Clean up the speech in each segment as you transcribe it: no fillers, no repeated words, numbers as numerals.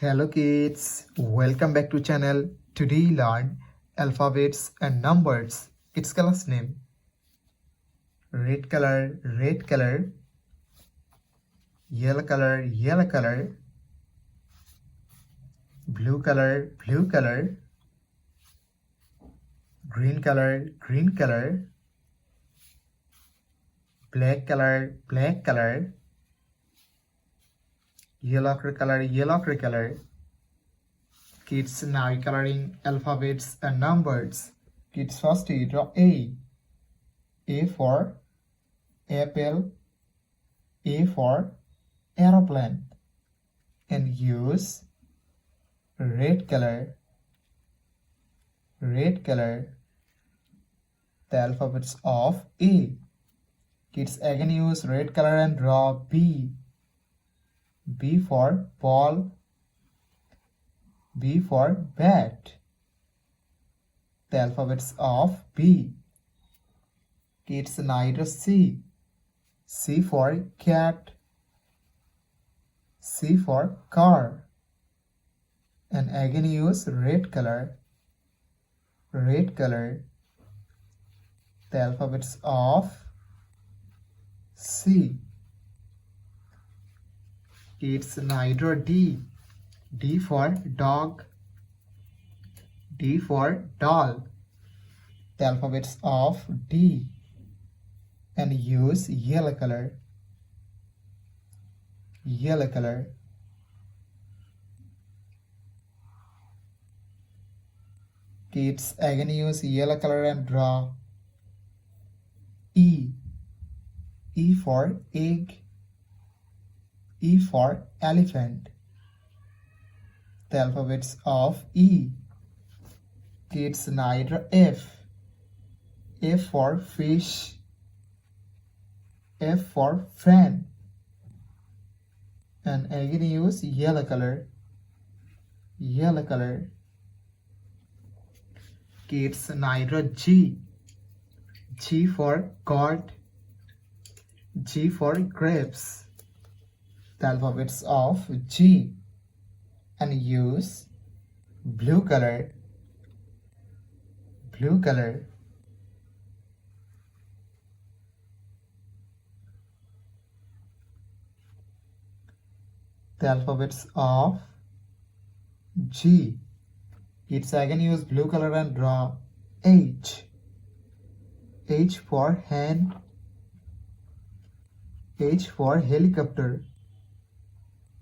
Hello kids, welcome back to channel. Today learn alphabets and numbers. Its class name red color, yellow color, blue color, green color, black color, yellow color. Kids now coloring alphabets and numbers. Kids first draw A. A for apple, A for aeroplane, and use red color, the alphabets of A. Kids again use red color and draw B. B for ball, B for bat, the alphabets of B. Kids now draw C. C for cat, C for car, and again use red color, the alphabets of C. Kids now draw D. D for dog, D for doll, the alphabets of D, and use yellow color. Kids again use yellow color and draw E. E for egg, E for elephant, the alphabets of E. Kids now draw F. F for fish, F for fan, and again use yellow color. Kids now draw G. G for goat, G for grapes, the alphabets of G, and use blue color. The alphabets of G. Kids again use blue color and draw H. H for hand, H for helicopter,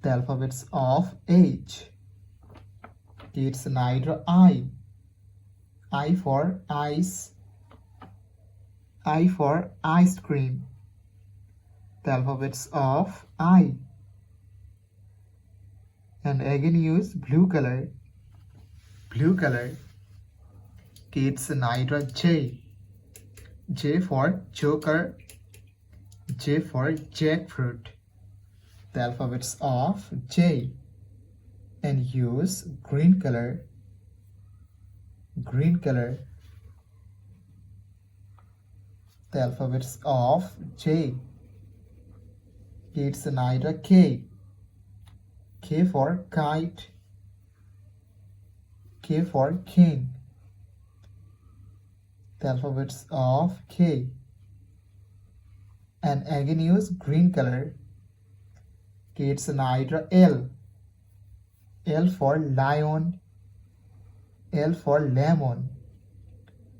the alphabets of H. Kids now draw I. I for ice, I for ice cream, the alphabets of I, and again use blue color. Kids now draw J. J for joker, J for jackfruit, the alphabets of J, and use green color. The alphabets of J. Kids now draw K. K for kite, K for king, the alphabets of K, and again use green color. Kids now draw L. L for lion, L for lemon,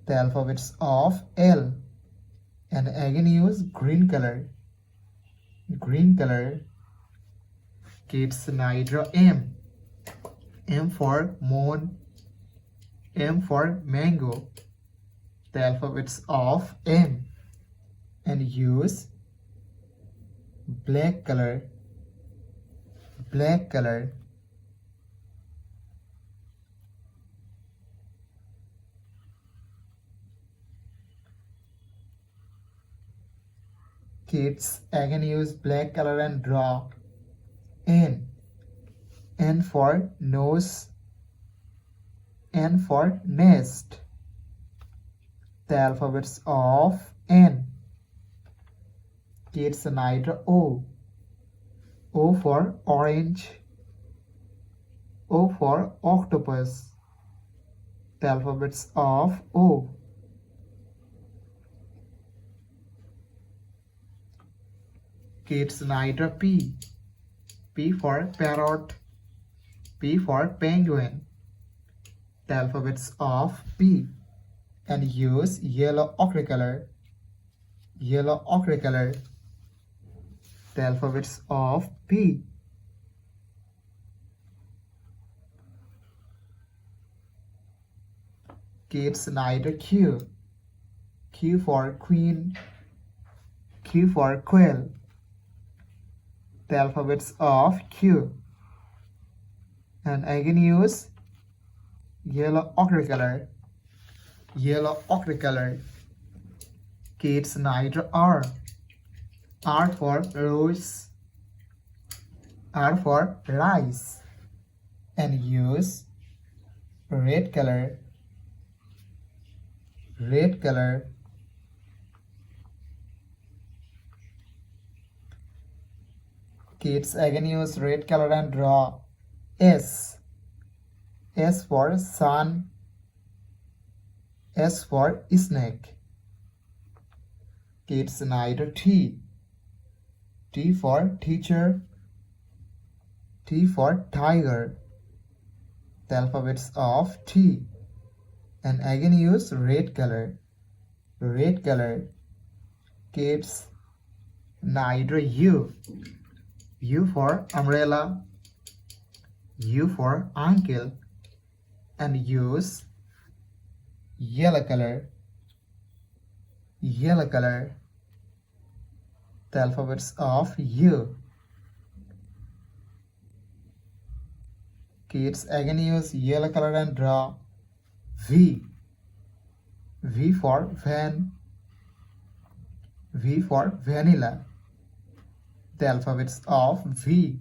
the alphabets of L, and again use green color. Kids now draw M. M for moon, M for mango, the alphabets of M, and use black color. Kids again use black color and draw N. N for nose, N for nest, the alphabets of N. Kids now draw O. O for orange, O for octopus. The alphabets of O. Kids letter P. P for parrot. P for penguin. The alphabets of P. And use yellow ochre color. Yellow ochre color. The alphabets of P. Kids letter Q. Q for queen. Q for quail. The alphabets of Q. And again use yellow ochre color. Yellow ochre color. Kids letter R. R for rose. R for rice. And use red color. Red color. Kids again use red color and draw S. S for sun. S for snake. Kids letter T. T for teacher. T for tiger. The alphabets of T. And again use red color. Red color. Kids letter U. U for umbrella. U for uncle. And use yellow color. Yellow color. The alphabets of U. Kids again use yellow color and draw V. V for van. V for vanilla. The alphabets of V.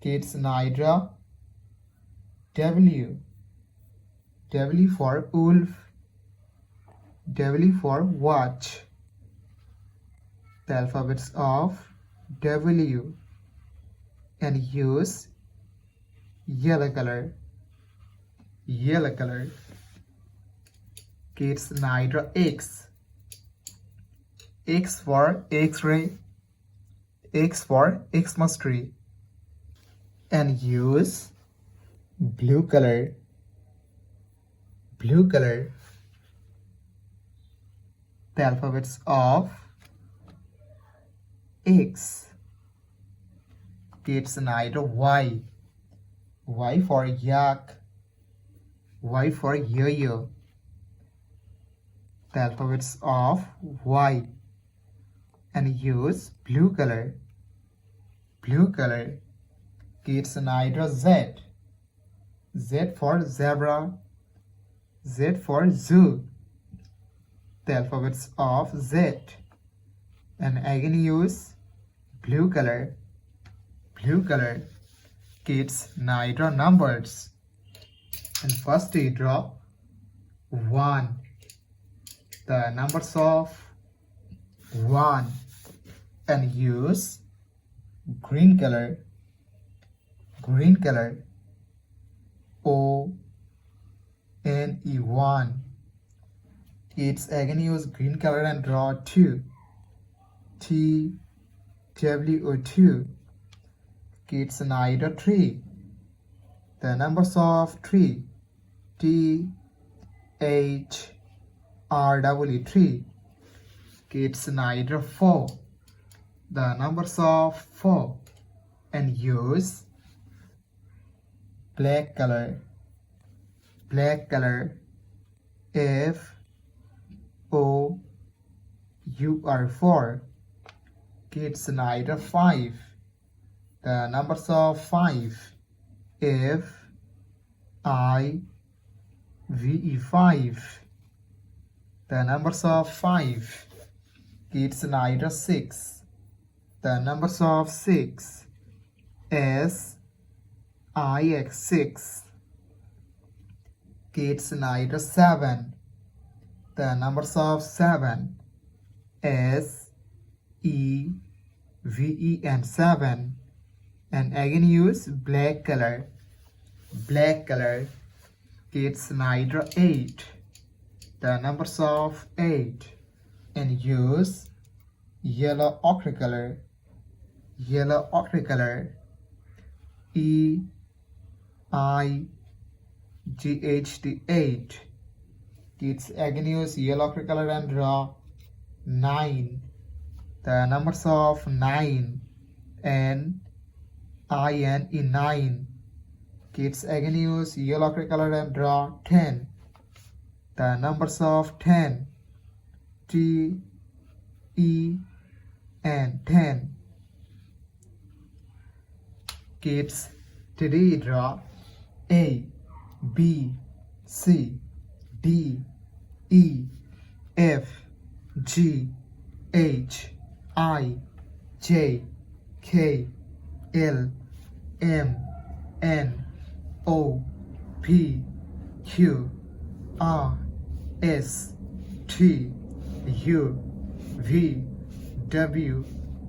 Kids now draw W. W for wolf. W for watch. The alphabets of W. And use yellow color. Yellow color. Kids now draw X. X for X-ray. X for Xmas tree. And use blue color. Blue color. The alphabets of X. Kids now Y. Y for yak. Y for yo-yo. The alphabets of Y. And use blue color. Blue color. Kids now Z. Z for zebra. Z for zoo. The alphabets of Z. And again use blue color. Blue color. Kids now draw numbers. And first you draw 1. The numbers of 1. And use green color. Green color. O-N-E-1. Kids again use green color and draw 2. T-W-O-2. Kids now draw 3. The numbers of 3. T-H-R-W-3. Kids now draw 4. The numbers of 4. And use black color. Black color. F-O-U-R 4. Kids now draw 5. The numbers of 5. F-I-V-E 5. The numbers of 5. Kids now draw 6. The numbers of 6. S-I-X 6. Kids now draw 7. The numbers of 7. S-E-V-E and 7. And again use black color. black color. Kids, now draw 8. The numbers of 8. And use yellow ochre color. Yellow ochre color. EIGHT 8. Kids, again use yellow ochre color and draw 9. The numbers of 9. N I N E 9. Kids, again use yellow ochre color and draw 10. The numbers of 10. T E N 10. Kids, today draw A B C D E F G H I J K L M N O P Q R S T U V W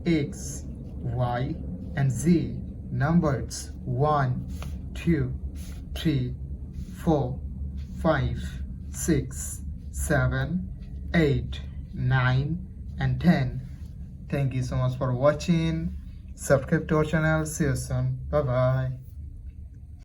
X Y and Z. Numbers 1 2 3 4 5 6 7 8 9 and 10. Thank you so much for watching. Subscribe to our channel. See you soon. Bye bye.